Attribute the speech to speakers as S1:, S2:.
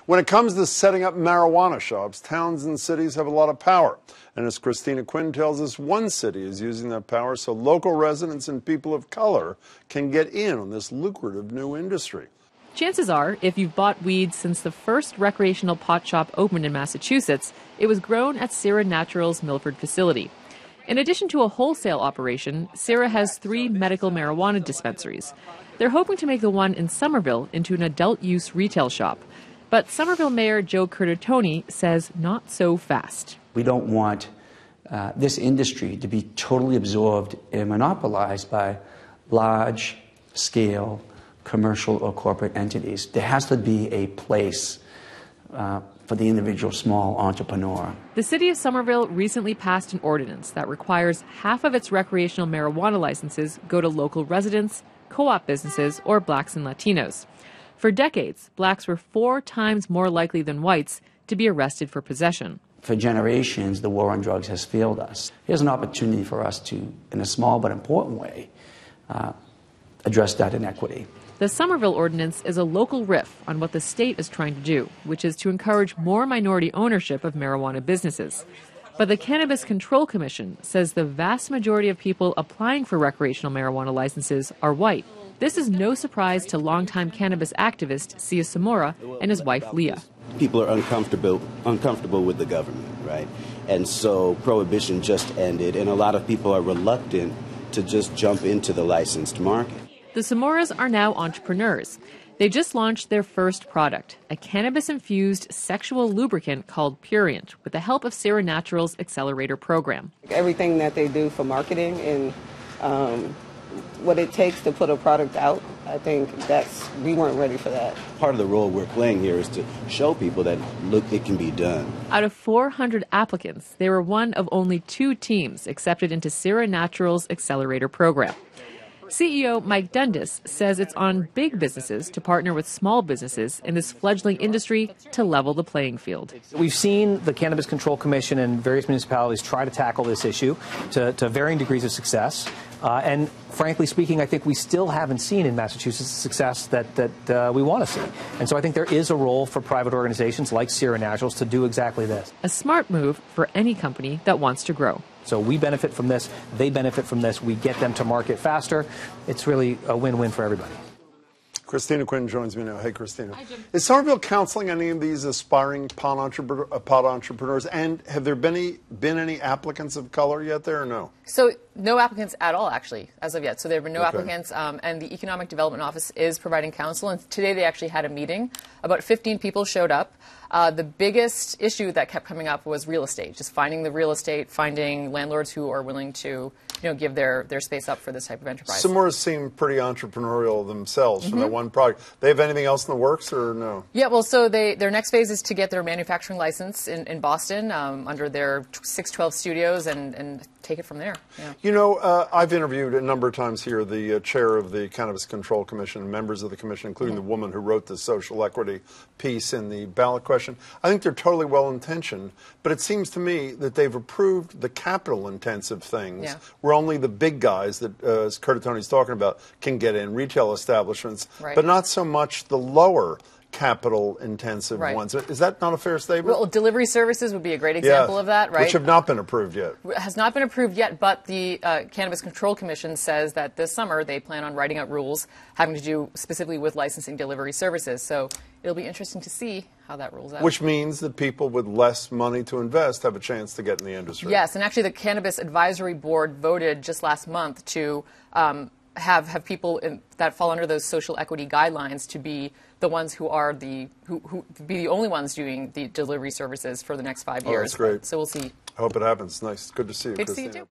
S1: When it comes to setting up marijuana shops, towns and cities have a lot of power. And as Christina Quinn tells us, one city is using that power so local residents and people of color can get in on this lucrative new industry.
S2: Chances are, if you've bought weed since the first recreational pot shop opened in Massachusetts, it was grown at Sira Naturals' Milford facility. In addition to a wholesale operation, Sira has 3 medical marijuana dispensaries. They're hoping to make the one in Somerville into an adult-use retail shop. But Somerville Mayor Joe Curtatone says not so fast.
S3: We don't want this industry to be totally absorbed and monopolized by large-scale commercial or corporate entities. There has to be a place for the individual small entrepreneur.
S2: The city of Somerville recently passed an ordinance that requires half of its recreational marijuana licenses go to local residents, co-op businesses, or blacks and Latinos. For decades, blacks were 4 times more likely than whites to be arrested for possession.
S3: For generations, the war on drugs has failed us. Here's an opportunity for us to, in a small but important way, address that inequity.
S2: The Somerville ordinance is a local riff on what the state is trying to do, which is to encourage more minority ownership of marijuana businesses. But the Cannabis Control Commission says the vast majority of people applying for recreational marijuana licenses are white. This is no surprise to longtime cannabis activist Sia Samora and his wife Leah.
S4: People are uncomfortable with the government, right? And so prohibition just ended, and a lot of people are reluctant to just jump into the licensed market.
S2: The Samoras are now entrepreneurs. They just launched their first product, a cannabis-infused sexual lubricant called Purient, with the help of Sira Naturals' Accelerator program.
S5: Everything that they do for marketing and what it takes to put a product out, I think we weren't ready for that.
S4: Part of the role we're playing here is to show people that, look, it can be done.
S2: Out of 400 applicants, they were one of only 2 teams accepted into Sira Naturals' Accelerator program. CEO Mike Dundas says it's on big businesses to partner with small businesses in this fledgling industry to level the playing field.
S6: We've seen the Cannabis Control Commission and various municipalities try to tackle this issue to varying degrees of success. And frankly speaking, I think we still haven't seen in Massachusetts the success that we want to see. And so I think there is a role for private organizations like Sira Naturals to do exactly this.
S2: A smart move for any company that wants to grow.
S6: So we benefit from this, they benefit from this, we get them to market faster. It's really a win-win for everybody.
S1: Christina Quinn joins me now. Hey, Christina. Hi, Jim. Is Somerville counseling any of these aspiring pot entrepreneurs? And have there been any applicants of color yet there or no?
S7: So no applicants at all, actually, as of yet. So there have been no applicants, and the Economic Development Office is providing counsel. And today they actually had a meeting. About 15 people showed up. The biggest issue that kept coming up was real estate, just finding the real estate, finding landlords who are willing to give their space up for this type of enterprise.
S1: Samoras seem pretty entrepreneurial themselves from that one product. They have anything else in the works or no?
S7: Yeah, well, so their next phase is to get their manufacturing license in Boston under their 612 studios and take it from there. Yeah.
S1: You know, I've interviewed a number of times here the chair of the Cannabis Control Commission, members of the commission, including the woman who wrote the social equity piece in the ballot question. I think they're totally well-intentioned, but it seems to me that they've approved the capital-intensive things where only the big guys that, as Curtatone's talking about, can get in, retail establishments, but not so much the lower capital-intensive ones. Is that not a fair statement?
S7: Well, delivery services would be a great example of that, right?
S1: Which have not been approved yet.
S7: Has not been approved yet, but the Cannabis Control Commission says that this summer they plan on writing out rules having to do specifically with licensing delivery services. So it'll be interesting to see how that rolls out.
S1: Which means that people with less money to invest have a chance to get in the industry.
S7: Yes, and actually the Cannabis Advisory Board voted just last month to have people that fall under those social equity guidelines to be the ones who are be the only ones doing the delivery services for the next 5 years.
S1: That's great.
S7: So we'll see.
S1: I hope it happens. Nice. Good to see you,
S7: Good
S1: Christina.
S7: to see you too.